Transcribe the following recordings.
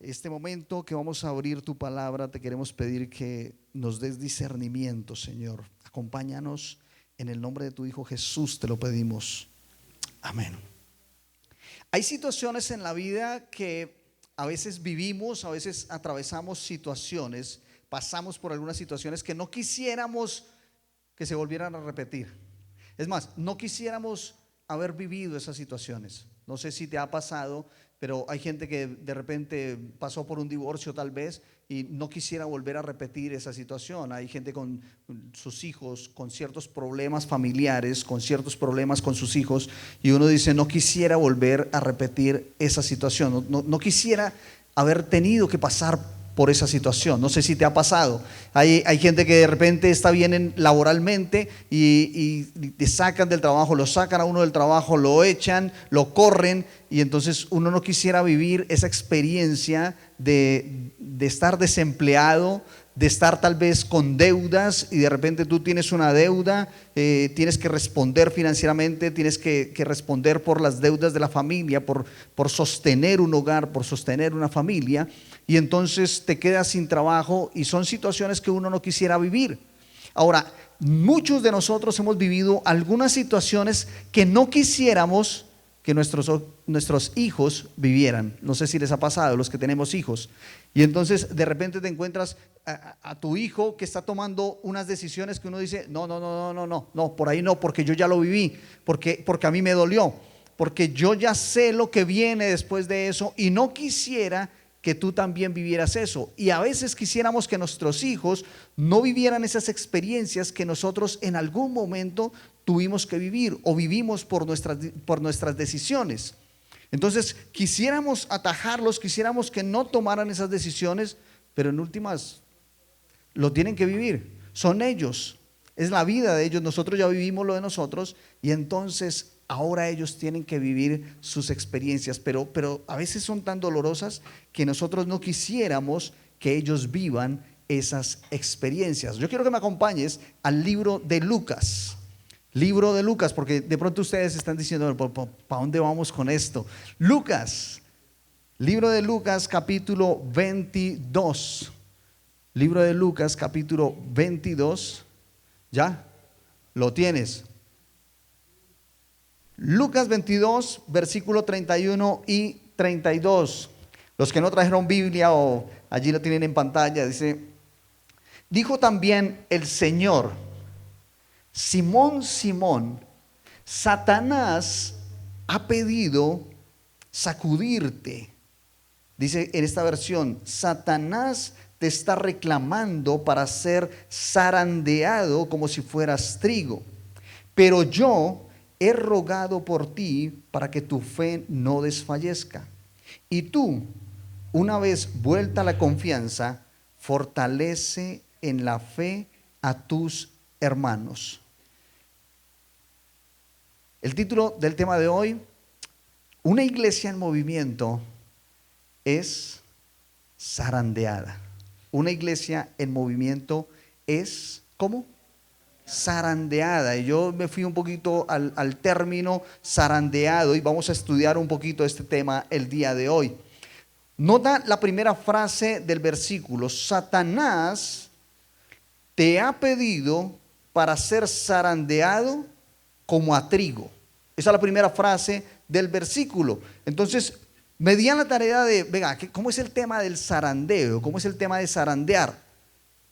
Este momento que vamos a abrir tu palabra, te queremos pedir que nos des discernimiento, Señor. Acompáñanos en el nombre de tu Hijo Jesús, te lo pedimos. Amén. Hay situaciones en la vida que a veces vivimos, a veces atravesamos situaciones, pasamos por algunas situaciones que no quisiéramos que se volvieran a repetir. Es más, no quisiéramos haber vivido esas situaciones. No sé si te ha pasado, pero hay gente que de repente pasó por un divorcio tal vez y no quisiera volver a repetir esa situación. Hay gente con sus hijos, con ciertos problemas familiares, con ciertos problemas con sus hijos, y uno dice, no quisiera volver a repetir esa situación. No quisiera haber tenido que pasar por esa situación. No sé si te ha pasado. Hay gente que de repente está bien laboralmente y te sacan del trabajo, lo sacan a uno del trabajo, lo echan, lo corren, y entonces uno no quisiera vivir esa experiencia de estar desempleado, de estar tal vez con deudas, y de repente tú tienes una deuda, tienes que responder financieramente, tienes que responder por las deudas de la familia, por sostener un hogar, por sostener una familia, y entonces te quedas sin trabajo, y son situaciones que uno no quisiera vivir. Ahora, muchos de nosotros hemos vivido algunas situaciones que no quisiéramos que nuestros hijos vivieran. No sé si les ha pasado, los que tenemos hijos. Y entonces de repente te encuentras a tu hijo que está tomando unas decisiones que uno dice, no, por ahí no, porque yo ya lo viví, porque a mí me dolió, porque yo ya sé lo que viene después de eso, y no quisiera que tú también vivieras eso. Y a veces quisiéramos que nuestros hijos no vivieran esas experiencias que nosotros en algún momento tuvimos que vivir o vivimos por nuestras decisiones. Entonces quisiéramos atajarlos, quisiéramos que no tomaran esas decisiones, pero en últimas lo tienen que vivir. Son ellos, es la vida de ellos. Nosotros ya vivimos lo de nosotros, y entonces ahora ellos tienen que vivir sus experiencias, pero a veces son tan dolorosas que nosotros no quisiéramos que ellos vivan esas experiencias. Yo quiero que me acompañes al libro de Lucas. Libro de Lucas, porque de pronto ustedes están diciendo, ¿para dónde vamos con esto? Lucas, libro de Lucas, capítulo 22. Libro de Lucas, capítulo 22. ¿Ya? ¿Lo tienes? Lucas 22, versículo 31 y 32. Los que no trajeron Biblia o allí lo tienen en pantalla, dice: dijo también el Señor, Simón, Simón, Satanás ha pedido sacudirte. Dice en esta versión, Satanás te está reclamando para ser zarandeado como si fueras trigo. Pero yo he rogado por ti para que tu fe no desfallezca. Y tú, una vez vuelta la confianza, fortalece en la fe a tus hermanos. El título del tema de hoy: una iglesia en movimiento es zarandeada. Una iglesia en movimiento es, ¿cómo? Zarandeada. Y yo me fui un poquito al término zarandeado, y vamos a estudiar un poquito este tema el día de hoy. Nota la primera frase del versículo: Satanás te ha pedido para ser zarandeado como a trigo. Esa es la primera frase del versículo. Entonces me di a la tarea de, venga, ¿cómo es el tema del zarandeo? ¿Cómo es el tema de zarandear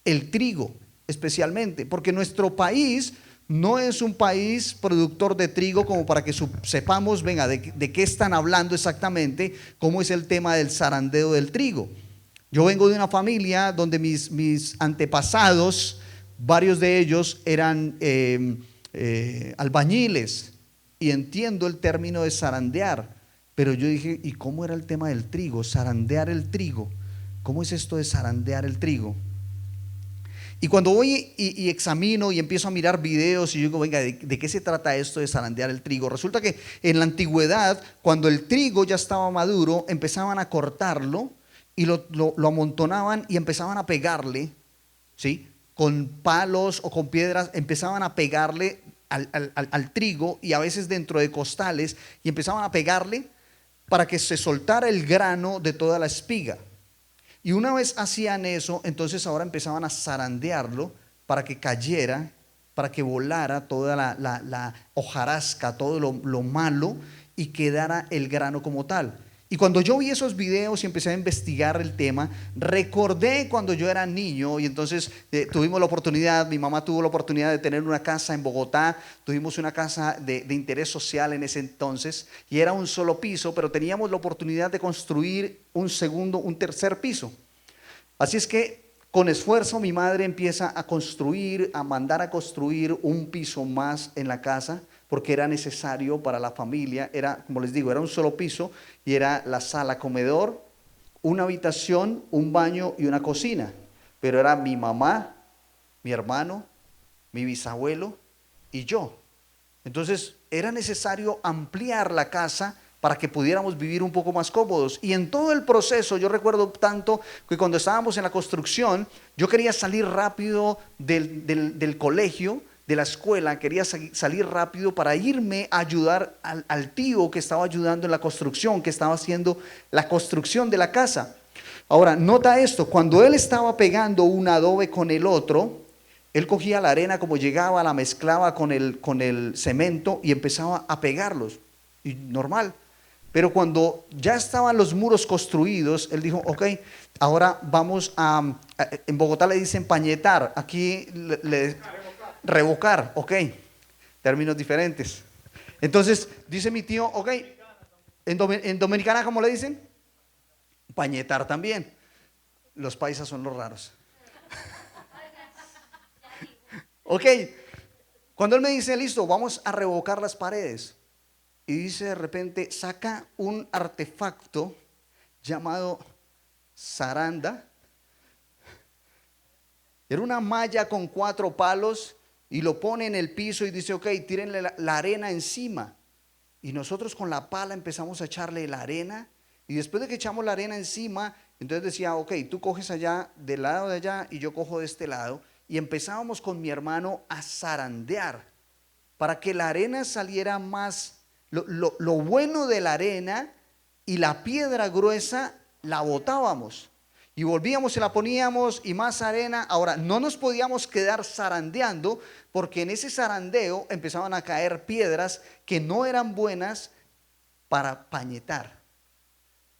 el trigo? Especialmente porque nuestro país no es un país productor de trigo como para que sepamos, venga, de qué están hablando exactamente, cómo es el tema del zarandeo del trigo. Yo vengo de una familia donde mis antepasados, varios de ellos eran albañiles, y entiendo el término de zarandear, pero yo dije, ¿y cómo era el tema del trigo? Zarandear el trigo. ¿Cómo es esto de zarandear el trigo? Y cuando voy y examino y empiezo a mirar videos, y yo digo, venga, ¿de qué se trata esto de zarandear el trigo? Resulta que en la antigüedad, cuando el trigo ya estaba maduro, empezaban a cortarlo y lo amontonaban y empezaban a pegarle, ¿sí? Con palos o con piedras, empezaban a pegarle al trigo, y a veces dentro de costales, y empezaban a pegarle para que se soltara el grano de toda la espiga. Y una vez hacían eso, entonces ahora empezaban a zarandearlo para que cayera, para que volara toda la hojarasca, todo lo malo y quedara el grano como tal. Y cuando yo vi esos videos y empecé a investigar el tema, recordé cuando yo era niño y entonces tuvimos la oportunidad, mi mamá tuvo la oportunidad de tener una casa en Bogotá, tuvimos una casa de interés social en ese entonces y era un solo piso, pero teníamos la oportunidad de construir un segundo, un tercer piso. Así es que con esfuerzo mi madre empieza a construir, a mandar a construir un piso más en la casa, porque era necesario para la familia. Era, como les digo, era un solo piso y era la sala comedor, una habitación, un baño y una cocina. Pero era mi mamá, mi hermano, mi bisabuelo y yo. Entonces era necesario ampliar la casa para que pudiéramos vivir un poco más cómodos. Y en todo el proceso, yo recuerdo tanto que cuando estábamos en la construcción, yo quería salir rápido del colegio, de la escuela, quería salir rápido para irme a ayudar al tío que estaba ayudando en la construcción, que estaba haciendo la construcción de la casa. Ahora, nota esto, cuando él estaba pegando un adobe con el otro, él cogía la arena como llegaba, la mezclaba con el cemento y empezaba a pegarlos. Y normal. Pero cuando ya estaban los muros construidos, él dijo, ok, ahora vamos en Bogotá le dicen pañetar, aquí revocar, ok, términos diferentes. Entonces, dice mi tío, ok, en Dominicana, ¿cómo le dicen? Pañetar también. Los paisas son los raros. Ok, cuando él me dice, listo, vamos a revocar las paredes. Y dice de repente, saca un artefacto llamado zaranda. Era una malla con 4 palos y lo pone en el piso y dice, ok, tírenle la arena encima. Y nosotros con la pala empezamos a echarle la arena. Y después de que echamos la arena encima, entonces decía, ok, tú coges allá del lado de allá y yo cojo de este lado. Y empezábamos con mi hermano a zarandear para que la arena saliera más. Lo bueno de la arena y la piedra gruesa la botábamos y volvíamos y la poníamos y más arena. Ahora no nos podíamos quedar zarandeando porque en ese zarandeo empezaban a caer piedras que no eran buenas para pañetar.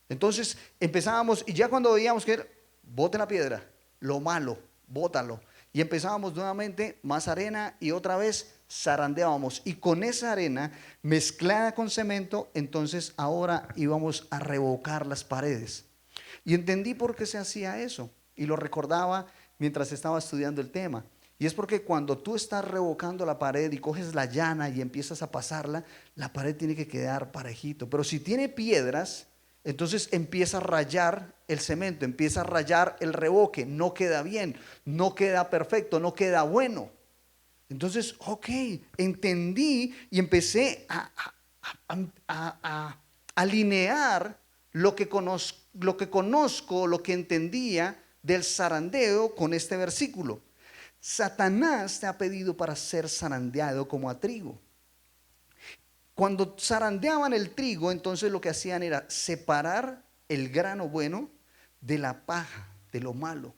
Entonces empezábamos y ya cuando veíamos que bote la piedra, lo malo, bótalo. Y empezábamos nuevamente más arena y otra vez zarandeábamos. Y con esa arena mezclada con cemento, entonces ahora íbamos a revocar las paredes. Y entendí por qué se hacía eso. Y lo recordaba mientras estaba estudiando el tema. Y es porque cuando tú estás revocando la pared y coges la llana y empiezas a pasarla, la pared tiene que quedar parejito. Pero si tiene piedras, entonces empieza a rayar el cemento, empieza a rayar el revoque, no queda bien, no queda perfecto, no queda bueno. Entonces, ok, entendí y empecé a alinear lo que conozco, lo que entendía del zarandeo con este versículo. Satanás te ha pedido para ser zarandeado como a trigo. Cuando zarandeaban el trigo, entonces lo que hacían era separar el grano bueno de la paja, de lo malo.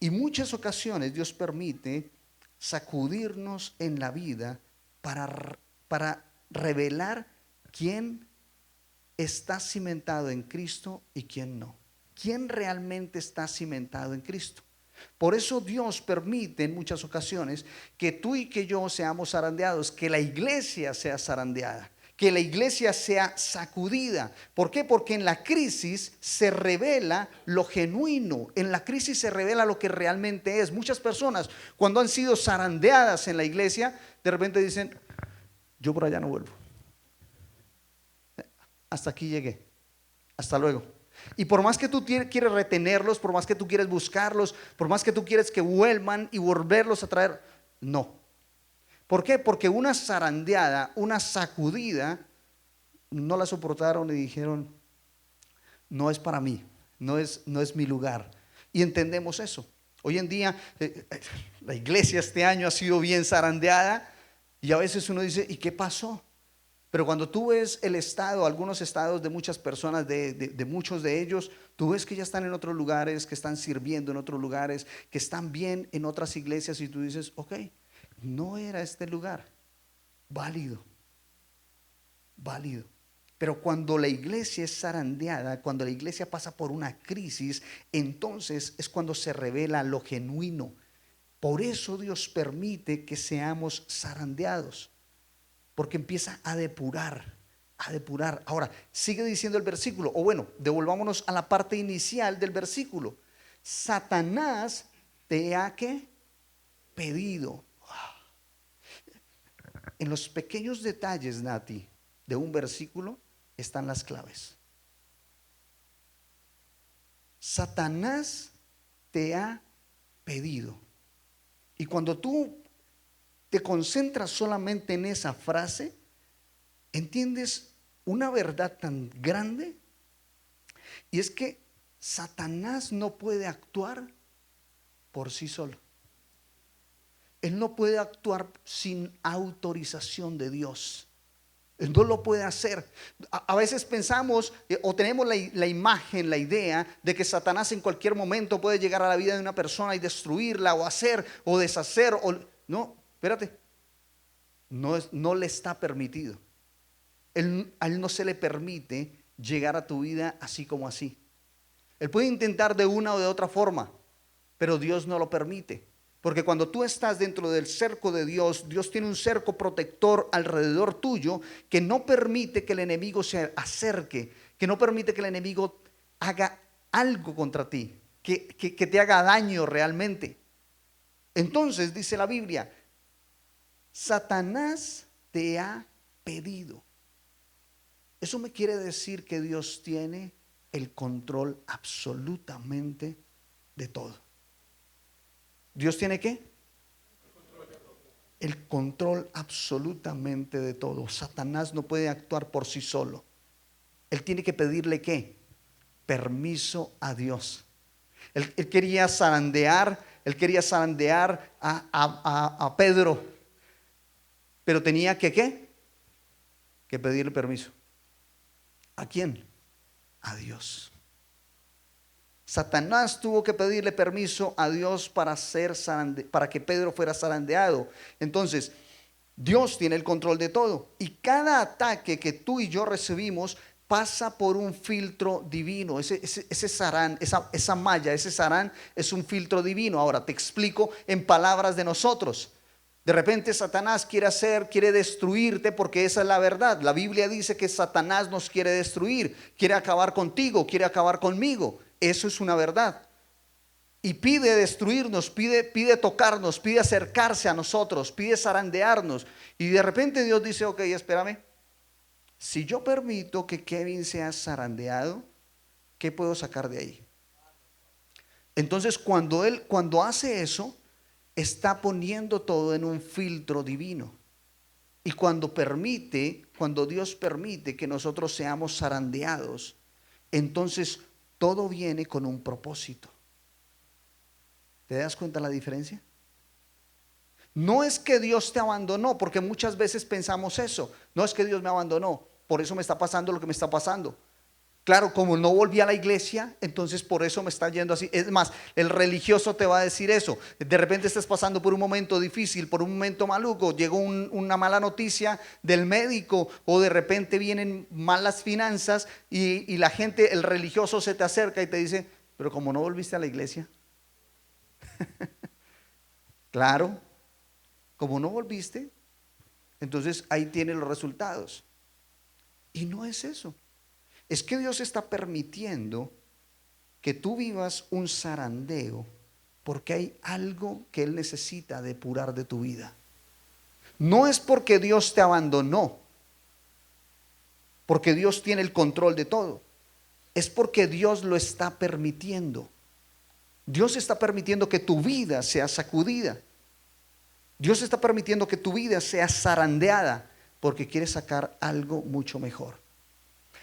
Y muchas ocasiones Dios permite sacudirnos en la vida para revelar quién está cimentado en Cristo y quién no. ¿Quién realmente está cimentado en Cristo? Por eso Dios permite en muchas ocasiones que tú y que yo seamos zarandeados, que la iglesia sea zarandeada, que la iglesia sea sacudida. ¿Por qué? Porque en la crisis se revela lo genuino, en la crisis se revela lo que realmente es. Muchas personas cuando han sido zarandeadas en la iglesia, de repente dicen, yo por allá no vuelvo. Hasta aquí llegué, hasta luego. Y por más que tú quieres retenerlos, por más que tú quieres buscarlos, por más que tú quieres que vuelvan y volverlos a traer, no. ¿Por qué? Porque una zarandeada, una sacudida, no la soportaron y dijeron, no es para mí, no es mi lugar. Y entendemos eso. Hoy en día, la iglesia este año ha sido bien zarandeada y a veces uno dice, ¿y qué pasó? Pero cuando tú ves el estado, algunos estados de muchas personas, de muchos de ellos, tú ves que ya están en otros lugares, que están sirviendo en otros lugares, que están bien en otras iglesias, y tú dices, ok, no era este lugar. Válido, válido. Pero cuando la iglesia es zarandeada, cuando la iglesia pasa por una crisis, entonces es cuando se revela lo genuino. Por eso Dios permite que seamos zarandeados, porque empieza a depurar, a depurar. Ahora, sigue diciendo el versículo, o bueno, devolvámonos a la parte inicial del versículo. Satanás te ha ¿qué? Pedido. En los pequeños detalles, Nati, de un versículo están las claves. Satanás te ha pedido. Y cuando tú te concentras solamente en esa frase, entiendes una verdad tan grande, y es que Satanás no puede actuar por sí solo. Él no puede actuar sin autorización de Dios. Él no lo puede hacer. A veces pensamos o tenemos la imagen, la idea de que Satanás en cualquier momento puede llegar a la vida de una persona y destruirla o hacer o deshacer. No, espérate. No le está permitido. A él no se le permite llegar a tu vida así como así. Él puede intentar de una o de otra forma, pero Dios no lo permite. Porque cuando tú estás dentro del cerco de Dios, Dios tiene un cerco protector alrededor tuyo que no permite que el enemigo se acerque, que no permite que el enemigo haga algo contra ti, que te haga daño realmente. Entonces dice la Biblia, Satanás te ha pedido. Eso me quiere decir que Dios tiene el control absolutamente de todo. ¿Dios tiene qué? El control absolutamente de todo. Satanás no puede actuar por sí solo. Él tiene que pedirle ¿qué? Permiso a Dios. Él quería zarandear a Pedro, pero tenía que ¿qué? Que pedirle permiso. ¿A quién? A Dios. Satanás tuvo que pedirle permiso a Dios para que Pedro fuera zarandeado. Entonces, Dios tiene el control de todo. Y cada ataque que tú y yo recibimos pasa por un filtro divino. Ese sarán, esa malla, ese sarán es un filtro divino. Ahora te explico en palabras de nosotros. De repente Satanás quiere destruirte, porque esa es la verdad. La Biblia dice que Satanás nos quiere destruir, quiere acabar contigo, quiere acabar conmigo. Eso es una verdad. Y pide destruirnos, pide tocarnos, pide acercarse a nosotros, pide zarandearnos. Y de repente Dios dice, ok, espérame. Si yo permito que Kevin sea zarandeado, ¿qué puedo sacar de ahí? Entonces cuando hace eso, está poniendo todo en un filtro divino. Y cuando Dios permite que nosotros seamos zarandeados, entonces todo viene con un propósito. ¿Te das cuenta la diferencia? No es que Dios te abandonó, porque muchas veces pensamos eso. No es que Dios me abandonó, por eso me está pasando lo que me está pasando. Claro, como no volví a la iglesia, entonces por eso me está yendo así. Es más, el religioso te va a decir eso. De repente estás pasando por un momento difícil, por un momento maluco, llegó una mala noticia del médico, o de repente vienen malas finanzas y la gente, el religioso se te acerca y te dice, pero como no volviste a la iglesia. Claro, como no volviste, entonces ahí tienes los resultados. Y no es eso. Es que Dios está permitiendo que tú vivas un zarandeo, porque hay algo que Él necesita depurar de tu vida. No es porque Dios te abandonó, porque Dios tiene el control de todo. Es porque Dios lo está permitiendo. Dios está permitiendo que tu vida sea sacudida. Dios está permitiendo que tu vida sea zarandeada, porque quiere sacar algo mucho mejor.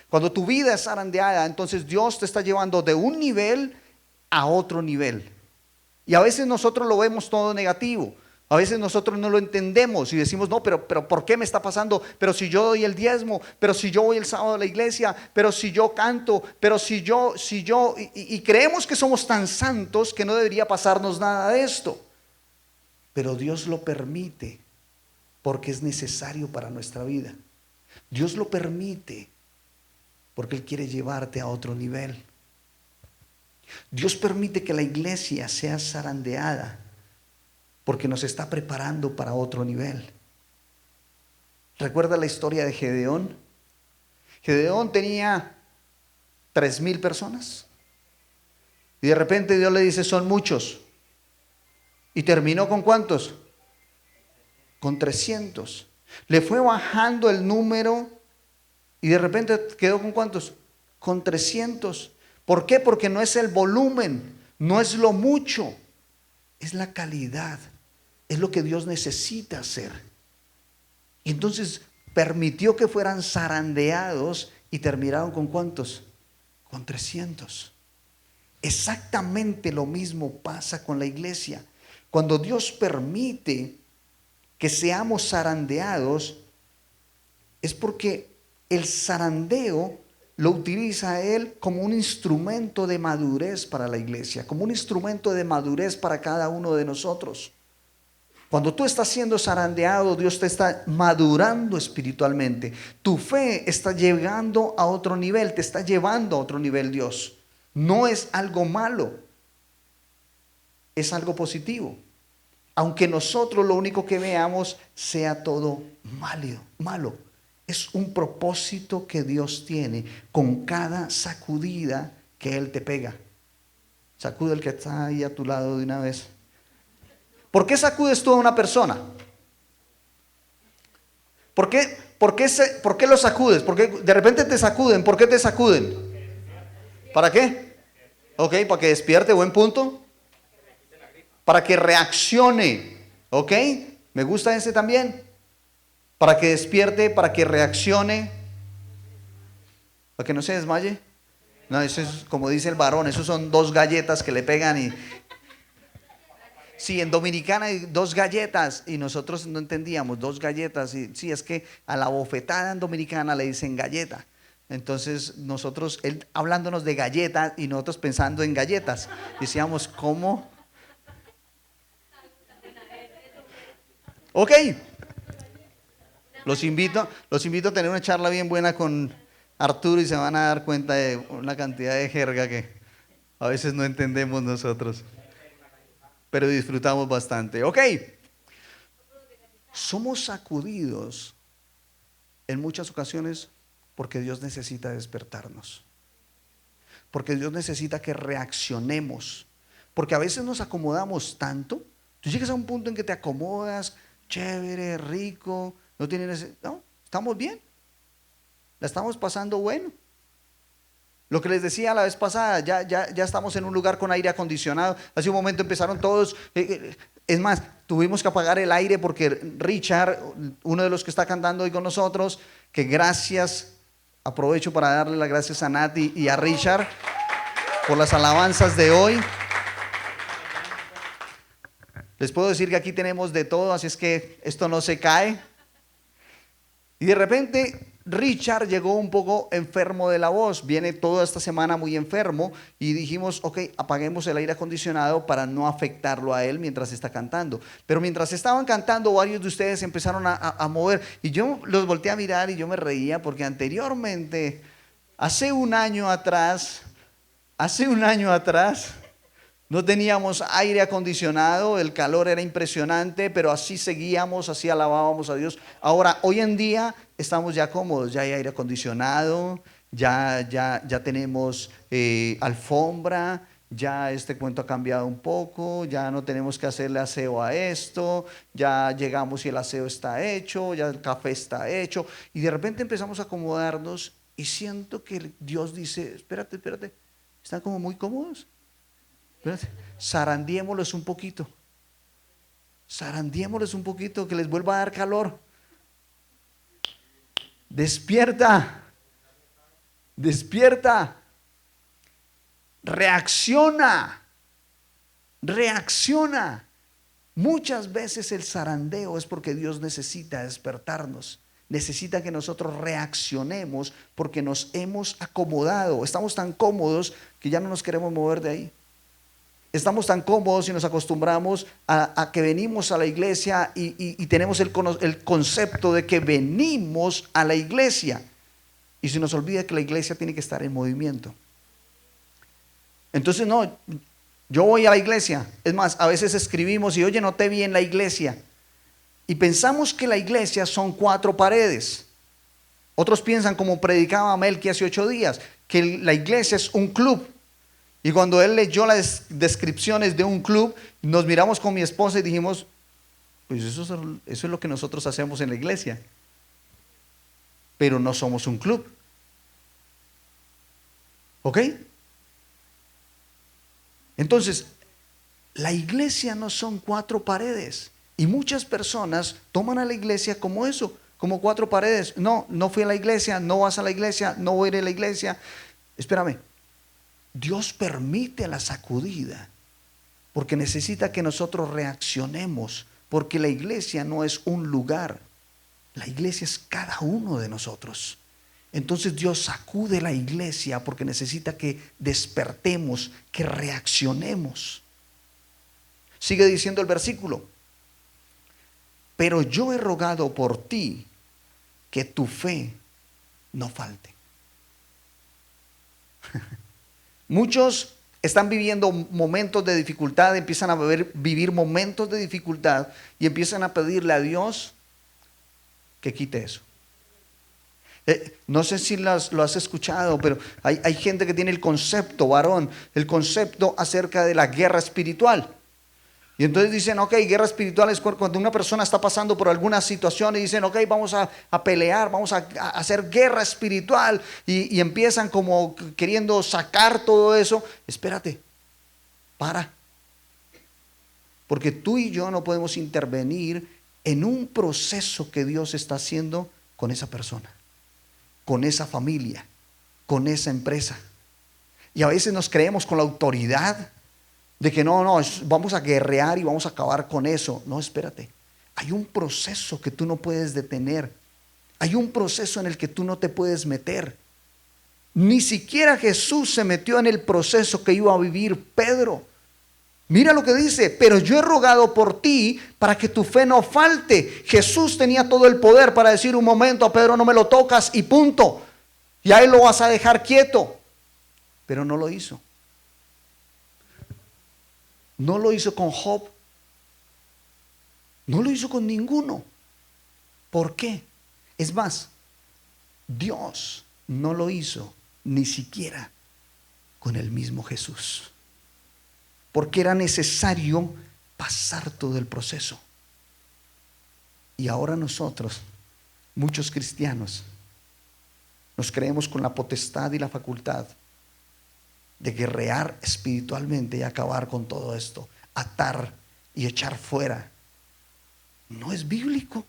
Cuando tu vida es zarandeada, entonces Dios te está llevando de un nivel a otro nivel. Y a veces nosotros lo vemos todo negativo. A veces nosotros no lo entendemos y decimos, no, pero ¿por qué me está pasando? Pero si yo doy el diezmo, pero si yo voy el sábado a la iglesia, pero si yo canto, pero si yo, y creemos que somos tan santos que no debería pasarnos nada de esto. Pero Dios lo permite porque es necesario para nuestra vida. Dios lo permite porque Él quiere llevarte a otro nivel. Dios permite que la iglesia sea zarandeada porque nos está preparando para otro nivel. ¿Recuerda la historia de Gedeón? Gedeón tenía 3,000 personas y de repente Dios le dice, son muchos. ¿Y terminó con cuántos? Con 300. Le fue bajando el número y de repente quedó con cuántos? Con 300. ¿Por qué? Porque no es el volumen, no es lo mucho, es la calidad, es lo que Dios necesita hacer. Y entonces permitió que fueran zarandeados y terminaron con ¿cuántos? Con 300. Exactamente lo mismo pasa con la iglesia. Cuando Dios permite que seamos zarandeados, es porque el zarandeo lo utiliza Él como un instrumento de madurez para la iglesia, como un instrumento de madurez para cada uno de nosotros. Cuando tú estás siendo zarandeado, Dios te está madurando espiritualmente. Tu fe está llegando a otro nivel, te está llevando a otro nivel Dios. No es algo malo, es algo positivo. Aunque nosotros lo único que veamos sea todo malo. Es un propósito que Dios tiene con cada sacudida que Él te pega. Sacude el que está ahí a tu lado de una vez. ¿Por qué sacudes tú a una persona? ¿Por qué lo sacudes? Porque de repente te sacuden. ¿Por qué te sacuden? ¿Para qué? Ok, para que despierte, buen punto. Para que reaccione. Ok, me gusta ese también. Para que despierte, para que reaccione. Para que no se desmaye. No, eso es como dice el varón, esos son 2 galletas que le pegan y... Sí, en Dominicana hay 2 galletas y nosotros no entendíamos, 2 galletas. Y sí, es que a la bofetada en Dominicana le dicen galleta. Entonces nosotros, él hablándonos de galletas y nosotros pensando en galletas, decíamos, ¿cómo? Ok, los invito a tener una charla bien buena con Arturo y se van a dar cuenta de una cantidad de jerga que a veces no entendemos nosotros, pero disfrutamos bastante. Ok, somos sacudidos en muchas ocasiones porque Dios necesita despertarnos, porque Dios necesita que reaccionemos, porque a veces nos acomodamos tanto. Tú llegas a un punto en que te acomodas, chévere, rico, no, estamos bien, la estamos pasando bueno. Lo que les decía la vez pasada, ya estamos en un lugar con aire acondicionado. Hace un momento empezaron todos, es más, tuvimos que apagar el aire porque Richard, uno de los que está cantando hoy con nosotros, que gracias, aprovecho para darle las gracias a Nati y a Richard por las alabanzas de hoy. Les puedo decir que aquí tenemos de todo, así es que esto no se cae. Y de repente Richard llegó un poco enfermo de la voz, viene toda esta semana muy enfermo y dijimos, ok, apaguemos el aire acondicionado para no afectarlo a él mientras está cantando. Pero mientras estaban cantando, varios de ustedes empezaron a mover y yo los volteé a mirar y yo me reía porque anteriormente, hace un año atrás, no teníamos aire acondicionado, el calor era impresionante, pero así seguíamos, así alabábamos a Dios. Ahora, hoy en día estamos ya cómodos, ya hay aire acondicionado, ya tenemos alfombra, ya este cuento ha cambiado un poco, ya no tenemos que hacerle aseo a esto, ya llegamos y el aseo está hecho, ya el café está hecho, y de repente empezamos a acomodarnos y siento que Dios dice, espérate, están como muy cómodos. Zarandiémoslos un poquito, que les vuelva a dar calor. Despierta, reacciona. Muchas veces el zarandeo es porque Dios necesita despertarnos. Necesita que nosotros reaccionemos porque nos hemos acomodado. Estamos tan cómodos que ya no nos queremos mover de ahí. Estamos tan cómodos y nos acostumbramos a que venimos a la iglesia y tenemos el concepto de que venimos a la iglesia. Y se nos olvida que la iglesia tiene que estar en movimiento. Entonces no, yo voy a la iglesia. Es más, a veces escribimos y oye, no te vi en la iglesia. Y pensamos que la iglesia son 4 paredes. Otros piensan, como predicaba Melqui hace 8 días, que la iglesia es un club. Y cuando él leyó las descripciones de un club, nos miramos con mi esposa y dijimos, pues eso es lo que nosotros hacemos en la iglesia. Pero no somos un club. ¿Ok? Entonces, la iglesia no son 4 paredes. Y muchas personas toman a la iglesia como eso, como 4 paredes. No, no fui a la iglesia, no vas a la iglesia, no voy a ir a la iglesia. Espérame, Dios permite la sacudida porque necesita que nosotros reaccionemos, porque la iglesia no es un lugar, la iglesia es cada uno de nosotros. Entonces Dios sacude la iglesia porque necesita que despertemos, que reaccionemos. Sigue diciendo el versículo: pero yo he rogado por ti que tu fe no falte. Muchos están viviendo momentos de dificultad, empiezan a vivir momentos de dificultad y empiezan a pedirle a Dios que quite eso. No sé si lo has escuchado, pero hay gente que tiene el concepto, varón, el concepto acerca de la guerra espiritual. Y entonces dicen, ok, guerra espiritual es cuando una persona está pasando por alguna situación y dicen, ok, vamos a pelear, vamos a hacer guerra espiritual y empiezan como queriendo sacar todo eso. Espérate, para. Porque tú y yo no podemos intervenir en un proceso que Dios está haciendo con esa persona, con esa familia, con esa empresa. Y a veces nos creemos con la autoridad de que no, vamos a guerrear y vamos a acabar con eso. No, espérate. Hay un proceso que tú no puedes detener. Hay un proceso en el que tú no te puedes meter. Ni siquiera Jesús se metió en el proceso que iba a vivir Pedro. Mira lo que dice: pero yo he rogado por ti para que tu fe no falte. Jesús tenía todo el poder para decir: un momento, a Pedro no me lo tocas y punto. Y a él lo vas a dejar quieto. Pero no lo hizo. No lo hizo con Job. No lo hizo con ninguno. ¿Por qué? Es más, Dios no lo hizo ni siquiera con el mismo Jesús. Porque era necesario pasar todo el proceso. Y ahora nosotros, muchos cristianos, nos creemos con la potestad y la facultad de guerrear espiritualmente y acabar con todo esto, atar y echar fuera. No es bíblico.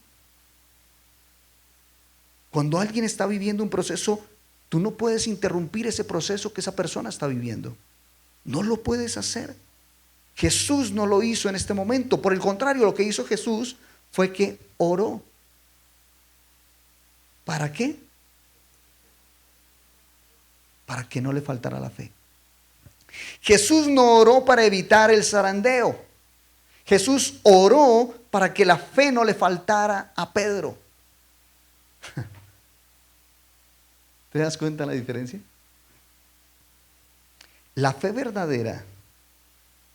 Cuando alguien está viviendo un proceso, tú no puedes interrumpir ese proceso que esa persona está viviendo. No lo puedes hacer. Jesús no lo hizo en este momento. Por el contrario, lo que hizo Jesús fue que oró. ¿Para qué? Para que no le faltara la fe. Jesús no oró para evitar el zarandeo. Jesús oró para que la fe no le faltara a Pedro. ¿Te das cuenta la diferencia? La fe verdadera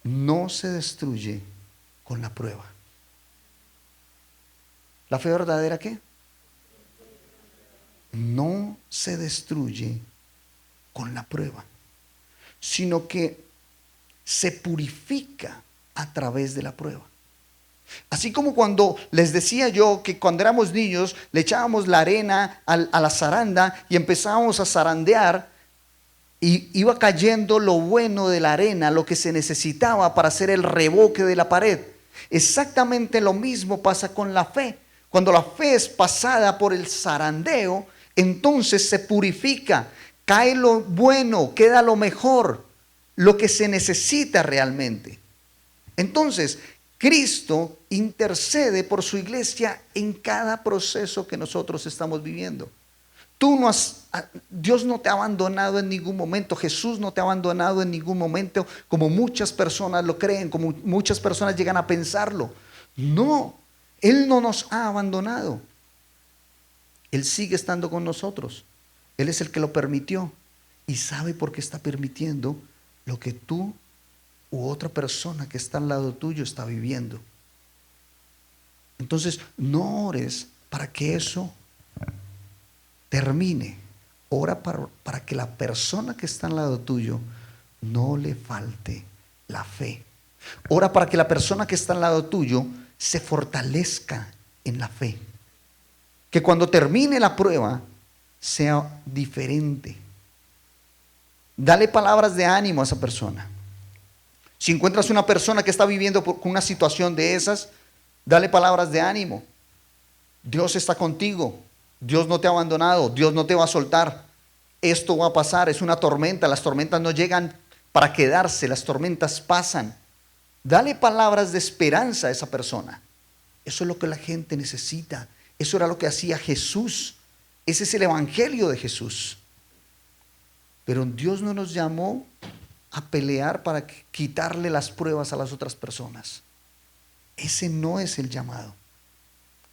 no se destruye con la prueba. ¿La fe verdadera qué? No se destruye con la prueba, sino que se purifica a través de la prueba. Así como cuando les decía yo que cuando éramos niños le echábamos la arena a la zaranda y empezábamos a zarandear y iba cayendo lo bueno de la arena, lo que se necesitaba para hacer el revoque de la pared. Exactamente lo mismo pasa con la fe. Cuando la fe es pasada por el zarandeo, entonces se purifica, cae lo bueno, queda lo mejor, lo que se necesita realmente. Entonces, Cristo intercede por su iglesia en cada proceso que nosotros estamos viviendo. Dios no te ha abandonado en ningún momento. Jesús no te ha abandonado en ningún momento, como muchas personas lo creen, como muchas personas llegan a pensarlo. No, Él no nos ha abandonado. Él sigue estando con nosotros. Él es el que lo permitió y sabe por qué está permitiendo lo que tú u otra persona que está al lado tuyo está viviendo. Entonces, no ores para que eso termine. Ora para que la persona que está al lado tuyo no le falte la fe. Ora para que la persona que está al lado tuyo se fortalezca en la fe. Que cuando termine la prueba sea diferente. Dale palabras de ánimo a esa persona. Si encuentras una persona que está viviendo con una situación de esas, dale palabras de ánimo. Dios está contigo. Dios no te ha abandonado. Dios no te va a soltar. Esto va a pasar. Es una tormenta. Las tormentas no llegan para quedarse. Las tormentas pasan. Dale palabras de esperanza a esa persona. Eso es lo que la gente necesita. Eso era lo que hacía Jesús. Ese es el evangelio de Jesús. Pero Dios no nos llamó a pelear para quitarle las pruebas a las otras personas. Ese no es el llamado.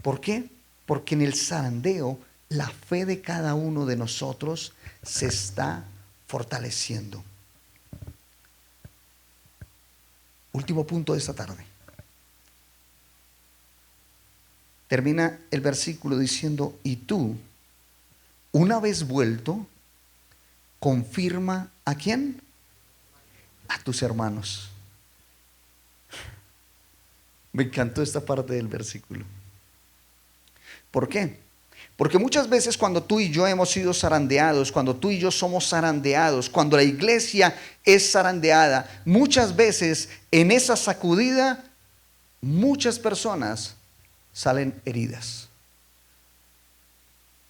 ¿Por qué? Porque en el zarandeo la fe de cada uno de nosotros se está fortaleciendo. Último punto de esta tarde. Termina el versículo diciendo: y tú, una vez vuelto, confirma ¿a quién? A tus hermanos. Me encantó esta parte del versículo. ¿Por qué? Porque muchas veces cuando tú y yo hemos sido zarandeados, cuando tú y yo somos zarandeados, cuando la iglesia es zarandeada, muchas veces en esa sacudida, muchas personas salen heridas.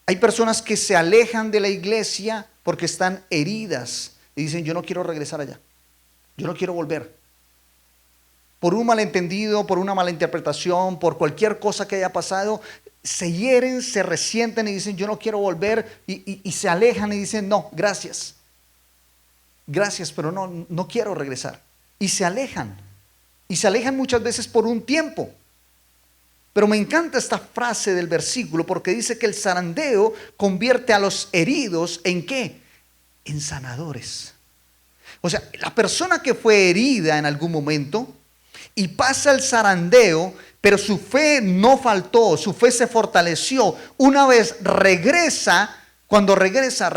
Hay personas que se alejan de la iglesia porque están heridas y dicen: yo no quiero regresar allá, yo no quiero volver. Por un malentendido, por una mala interpretación, por cualquier cosa que haya pasado, se hieren, se resienten y dicen: yo no quiero volver, y se alejan y dicen: no, gracias, pero no quiero regresar. Y se alejan muchas veces por un tiempo. Pero me encanta esta frase del versículo porque dice que el zarandeo convierte a los heridos ¿en qué? En sanadores. O sea, la persona que fue herida en algún momento y pasa el zarandeo, pero su fe no faltó, su fe se fortaleció. Una vez regresa, cuando regresa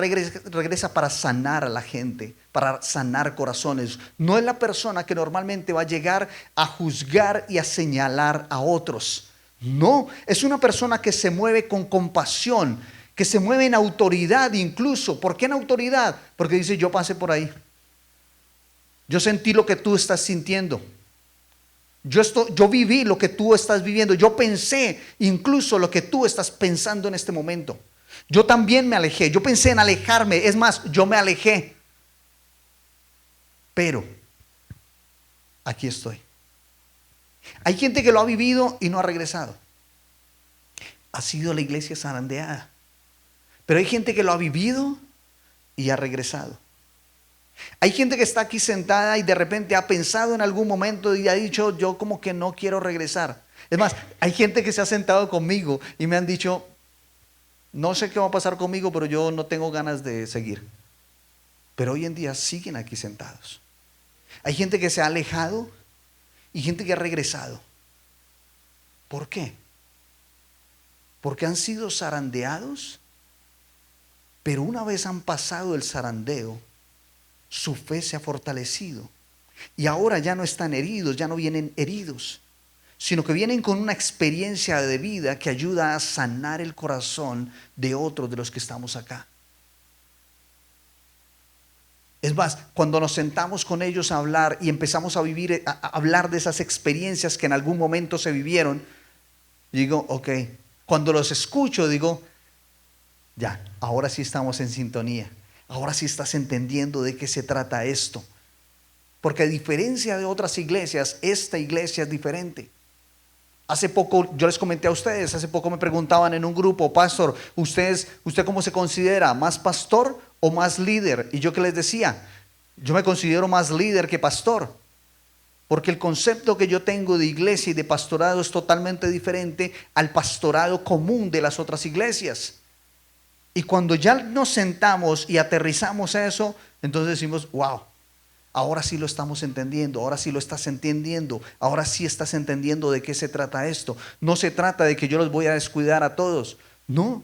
para sanar a la gente, para sanar corazones. No es la persona que normalmente va a llegar a juzgar y a señalar a otros. No, es una persona que se mueve con compasión, que se mueve en autoridad incluso. ¿Por qué en autoridad? Porque dice: yo pasé por ahí. Yo sentí lo que tú estás sintiendo. Yo viví lo que tú estás viviendo. Yo pensé incluso lo que tú estás pensando en este momento. Yo también me alejé. Yo pensé en alejarme. Es más, yo me alejé. Pero aquí estoy. Hay gente que lo ha vivido y no ha regresado. Ha sido la iglesia zarandeada. Pero hay gente que lo ha vivido y ha regresado. Hay gente que está aquí sentada y de repente ha pensado en algún momento y ha dicho: yo como que no quiero regresar. Es más, hay gente que se ha sentado conmigo y me han dicho: no sé qué va a pasar conmigo, pero yo no tengo ganas de seguir. Pero hoy en día siguen aquí sentados. Hay gente que se ha alejado y gente que ha regresado. ¿Por qué? Porque han sido zarandeados, pero una vez han pasado el zarandeo, su fe se ha fortalecido. Y ahora ya no están heridos, ya no vienen heridos, sino que vienen con una experiencia de vida que ayuda a sanar el corazón de otros de los que estamos acá. Es más, cuando nos sentamos con ellos a hablar y empezamos a vivir, a hablar de esas experiencias que en algún momento se vivieron, digo: ok, cuando los escucho digo: ya, ahora sí estamos en sintonía, ahora sí estás entendiendo de qué se trata esto. Porque a diferencia de otras iglesias, esta iglesia es diferente. Hace poco, yo les comenté a ustedes, hace poco me preguntaban en un grupo: pastor, ¿usted cómo se considera? ¿Más pastor o más líder? Y yo, ¿qué les decía? Yo me considero más líder que pastor. Porque el concepto que yo tengo de iglesia y de pastorado es totalmente diferente al pastorado común de las otras iglesias. Y cuando ya nos sentamos y aterrizamos eso, entonces decimos: wow, ahora sí lo estamos entendiendo, ahora sí lo estás entendiendo, ahora sí estás entendiendo de qué se trata esto. No se trata de que yo los voy a descuidar a todos, no.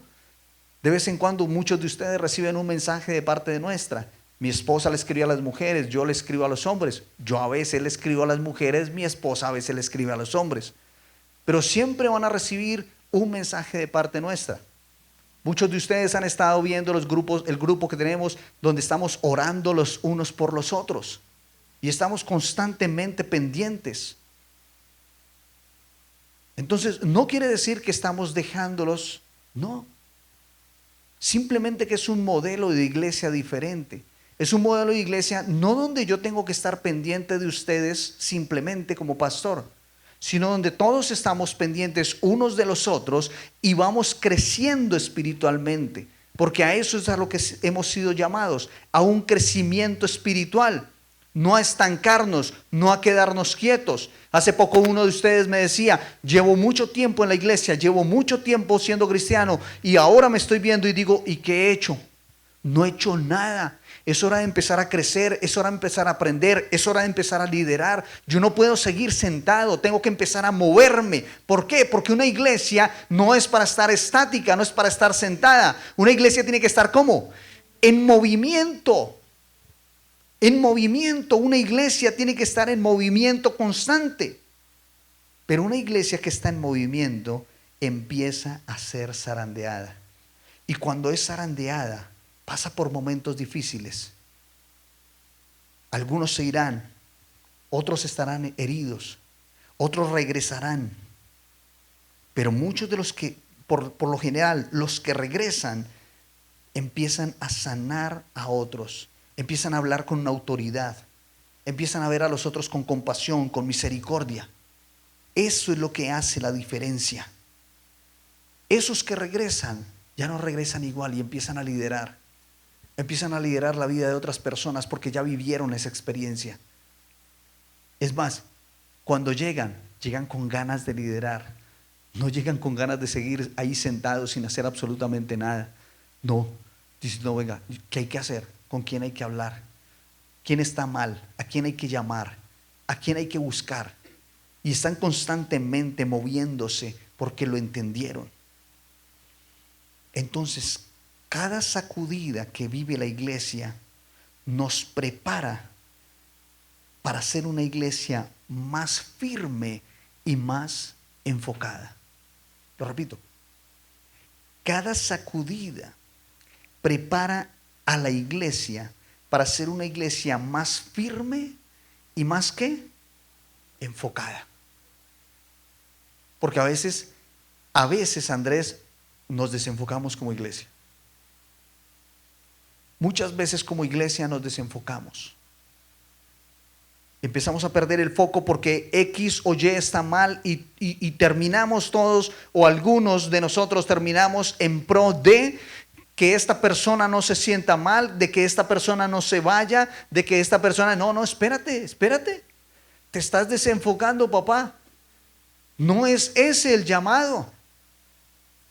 De vez en cuando muchos de ustedes reciben un mensaje de parte de nuestra. Mi esposa le escribe a las mujeres, yo le escribo a los hombres. Yo a veces le escribo a las mujeres, mi esposa a veces le escribe a los hombres. Pero siempre van a recibir un mensaje de parte nuestra. Muchos de ustedes han estado viendo los grupos, el grupo que tenemos donde estamos orando los unos por los otros. Y estamos constantemente pendientes. Entonces, no quiere decir que estamos dejándolos, no. Simplemente que es un modelo de iglesia diferente. Es un modelo de iglesia no donde yo tengo que estar pendiente de ustedes simplemente como pastor, sino donde todos estamos pendientes unos de los otros y vamos creciendo espiritualmente, porque a eso es a lo que hemos sido llamados, a un crecimiento espiritual, no a estancarnos, no a quedarnos quietos. Hace poco uno de ustedes me decía: llevo mucho tiempo en la iglesia, llevo mucho tiempo siendo cristiano y ahora me estoy viendo y digo: ¿y qué he hecho? No he hecho nada. Es hora de empezar a crecer, es hora de empezar a aprender, es hora de empezar a liderar. Yo no puedo seguir sentado, tengo que empezar a moverme. ¿Por qué? Porque una iglesia no es para estar estática, no es para estar sentada. Una iglesia tiene que estar ¿cómo? En movimiento. En movimiento. Una iglesia tiene que estar en movimiento constante. Pero una iglesia que está en movimiento empieza a ser zarandeada. Y cuando es zarandeada, pasa por momentos difíciles. Algunos se irán, otros estarán heridos, otros regresarán. Pero muchos de los que, por lo general, los que regresan, empiezan a sanar a otros, empiezan a hablar con una autoridad, empiezan a ver a los otros con compasión, con misericordia. Eso es lo que hace la diferencia. Esos que regresan, ya no regresan igual y empiezan a liderar. Empiezan a liderar la vida de otras personas porque ya vivieron esa experiencia. Es más, cuando llegan con ganas de liderar. No llegan con ganas de seguir ahí sentados sin hacer absolutamente nada. No, dicen: no, venga, ¿qué hay que hacer? ¿Con quién hay que hablar? ¿Quién está mal? ¿A quién hay que llamar? ¿A quién hay que buscar? Y están constantemente moviéndose porque lo entendieron. Entonces, cada sacudida que vive la iglesia nos prepara para ser una iglesia más firme y más enfocada. Lo repito, cada sacudida prepara a la iglesia para ser una iglesia más firme y más ¿qué? Enfocada. Porque a veces Andrés, nos desenfocamos como iglesia. Muchas veces como iglesia nos desenfocamos. Empezamos a perder el foco porque X o Y está mal y terminamos todos, o algunos de nosotros terminamos en pro de que esta persona no se sienta mal, de que esta persona no se vaya, de que esta persona... No, espérate. Te estás desenfocando, papá. No es ese el llamado.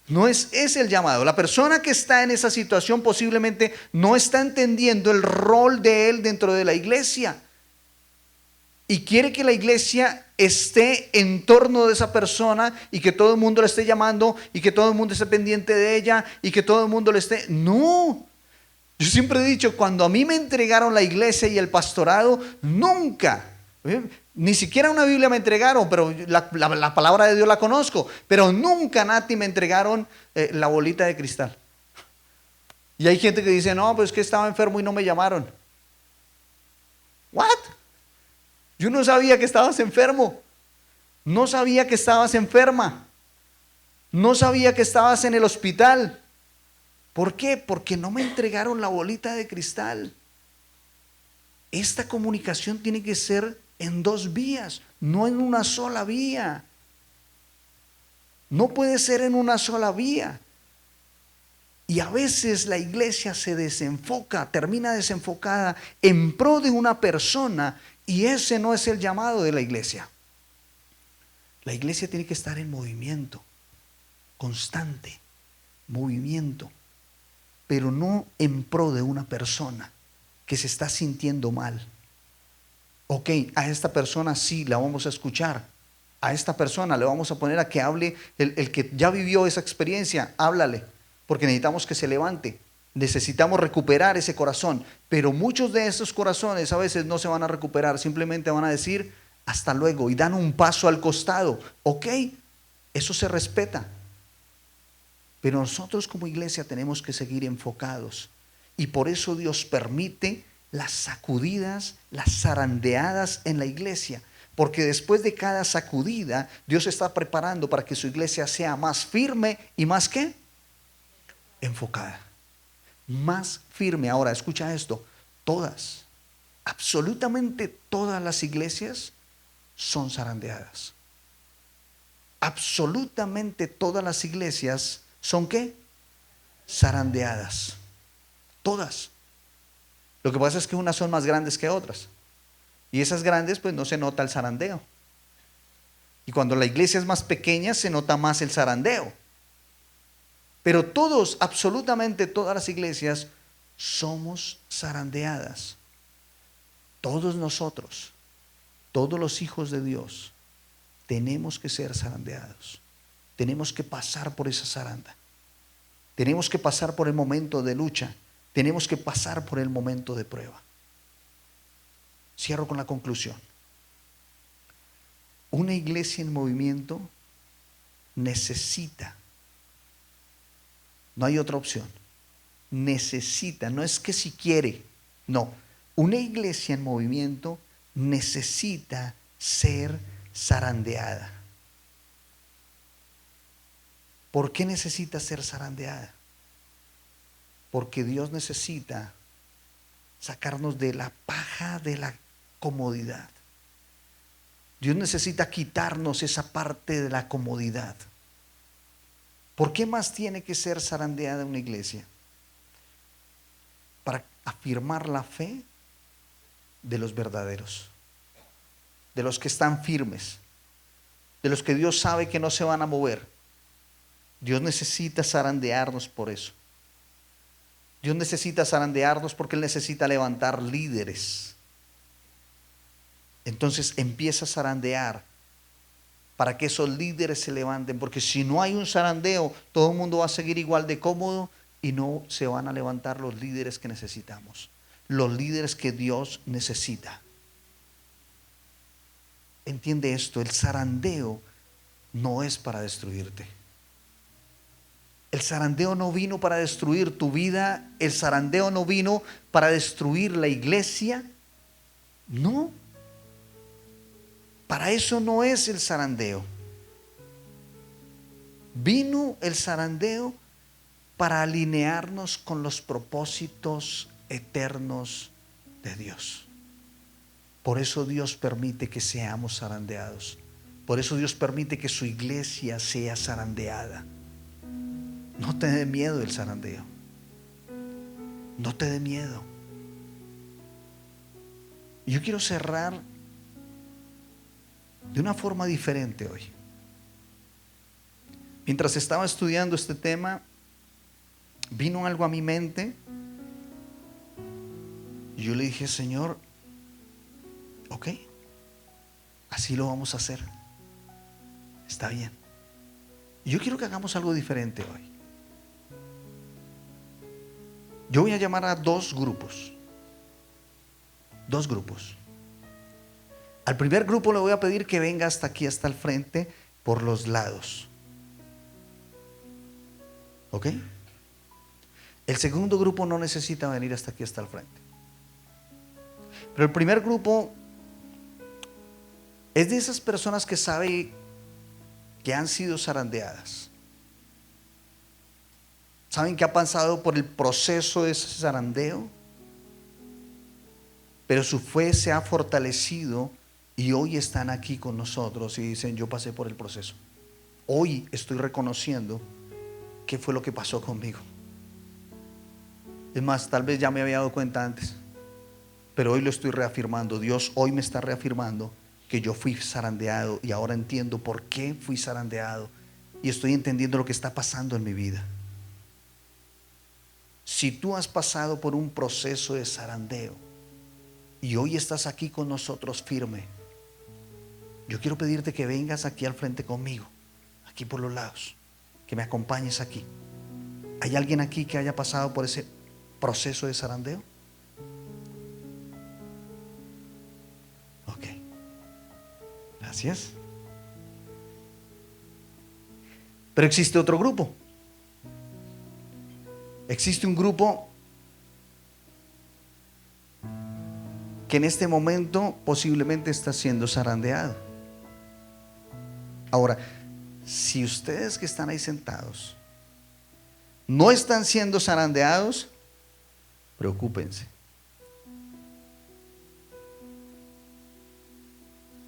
No es ese el llamado. La persona que está en esa situación posiblemente no está entendiendo el rol de él dentro de la iglesia. Y quiere que la iglesia esté en torno de esa persona y que todo el mundo le esté llamando y que todo el mundo esté pendiente de ella y que todo el mundo le esté... No. Yo siempre he dicho, cuando a mí me entregaron la iglesia y el pastorado, nunca... Ni siquiera una Biblia me entregaron, pero la palabra de Dios la conozco. Pero nunca, Nati, me entregaron la bolita de cristal. Y hay gente que dice: no, pues que estaba enfermo y no me llamaron. ¿What? Yo no sabía que estabas enfermo. No sabía que estabas enferma. No sabía que estabas en el hospital. ¿Por qué? Porque no me entregaron la bolita de cristal. esta comunicación tiene que ser en dos vías, no en una sola vía. No puede ser en una sola vía. Y a veces la iglesia se desenfoca, termina desenfocada en pro de una persona, y ese no es el llamado de la iglesia. La iglesia tiene que estar en movimiento, constante, movimiento, pero no en pro de una persona que se está sintiendo mal. Ok, a esta persona sí la vamos a escuchar. A esta persona le vamos a poner a que hable, el que ya vivió esa experiencia, háblale, porque necesitamos que se levante. Necesitamos recuperar ese corazón, pero muchos de esos corazones a veces no se van a recuperar, simplemente van a decir hasta luego y dan un paso al costado. Ok, eso se respeta, pero nosotros como iglesia tenemos que seguir enfocados, y por eso Dios permite las sacudidas, las zarandeadas en la iglesia, porque después de cada sacudida Dios está preparando para que su iglesia sea más firme y más ¿qué? Enfocada, más firme. Ahora escucha esto, todas, absolutamente todas las iglesias son zarandeadas. Absolutamente todas las iglesias son ¿qué? Zarandeadas. Todas. Lo que pasa es que unas son más grandes que otras, y esas grandes pues no se nota el zarandeo, y cuando la iglesia es más pequeña se nota más el zarandeo. Pero todos, absolutamente todas las iglesias somos zarandeadas. Todos nosotros, todos los hijos de Dios, tenemos que ser zarandeados. Tenemos que pasar por esa zaranda. Tenemos que pasar por el momento de lucha. Tenemos que pasar por el momento de prueba. Cierro con la conclusión. Una iglesia en movimiento necesita, no hay otra opción, necesita, no es que si quiere, no, una iglesia en movimiento necesita ser zarandeada. ¿Por qué necesita ser zarandeada? Porque Dios necesita sacarnos de la paja de la comodidad. Dios necesita quitarnos esa parte de la comodidad. ¿Por qué más tiene que ser zarandeada una iglesia? Para afirmar la fe de los verdaderos, de los que están firmes, de los que Dios sabe que no se van a mover. Dios necesita zarandearnos por eso. Dios necesita zarandearnos porque Él necesita levantar líderes. Entonces empieza a zarandear para que esos líderes se levanten, porque si no hay un zarandeo, todo el mundo va a seguir igual de cómodo y no se van a levantar los líderes que necesitamos, los líderes que Dios necesita. Entiende esto, el zarandeo no es para destruirte. El zarandeo no vino para destruir tu vida, el zarandeo no vino para destruir la iglesia, no. Para eso no es el zarandeo. Vino el zarandeo para alinearnos con los propósitos eternos de Dios. Por eso Dios permite que seamos zarandeados. Por eso Dios permite que su iglesia sea zarandeada. No te dé miedo el zarandeo. No te dé miedo. Yo quiero cerrar de una forma diferente hoy. Mientras estaba estudiando este tema, vino algo a mi mente y yo le dije, Señor, ok, así lo vamos a hacer. Está bien. Yo quiero que hagamos algo diferente hoy. Yo voy a llamar a dos grupos. Dos grupos. Al primer grupo le voy a pedir que venga hasta aquí, hasta el frente, por los lados. ¿Ok? El segundo grupo no necesita venir hasta aquí, hasta el frente. Pero el primer grupo es de esas personas que sabe que han sido zarandeadas. ¿Saben que ha pasado por el proceso de ese zarandeo? pero su fe se ha fortalecido y hoy están aquí con nosotros y dicen: yo pasé por el proceso. Hoy estoy reconociendo qué fue lo que pasó conmigo. Es más, tal vez ya me había dado cuenta antes, pero hoy lo estoy reafirmando. Dios hoy me está reafirmando que yo fui zarandeado y ahora entiendo por qué fui zarandeado y estoy entendiendo lo que está pasando en mi vida. Si tú has pasado por un proceso de zarandeo y hoy estás aquí con nosotros firme, yo quiero pedirte que vengas aquí al frente conmigo, aquí por los lados, que me acompañes aquí. ¿Hay alguien aquí que haya pasado por ese proceso de zarandeo? Ok, gracias. Pero existe otro grupo. Existe un grupo que en este momento posiblemente está siendo zarandeado. Ahora, si ustedes que están ahí sentados no están siendo zarandeados, preocúpense.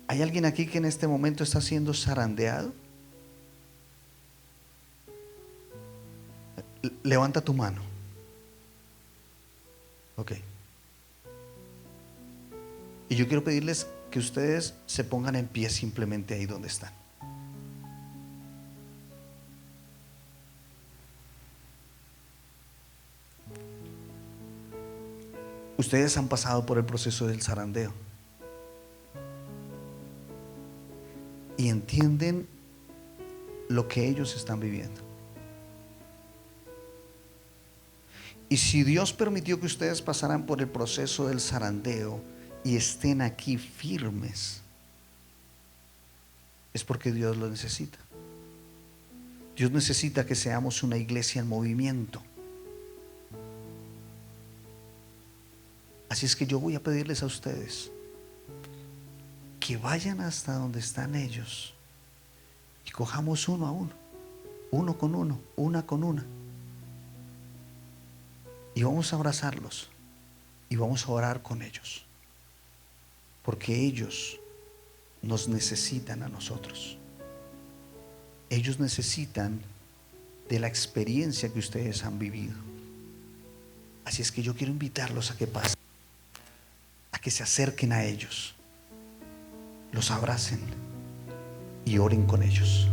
¿Hay alguien aquí que en este momento está siendo zarandeado? Levanta tu mano. Ok. Y yo quiero pedirles que ustedes se pongan en pie simplemente ahí donde están. Ustedes han pasado por el proceso del zarandeo y entienden lo que ellos están viviendo. Y si Dios permitió que ustedes pasaran por el proceso del zarandeo y estén aquí firmes, es porque Dios lo necesita. Dios necesita que seamos una iglesia en movimiento. Así es que yo voy a pedirles a ustedes que vayan hasta donde están ellos y cojamos uno a uno, uno con uno, una con una, y vamos a abrazarlos y vamos a orar con ellos, porque ellos nos necesitan a nosotros. Ellos necesitan de la experiencia que ustedes han vivido. Así es que yo quiero invitarlos a que pasen, a que se acerquen a ellos, los abracen y oren con ellos.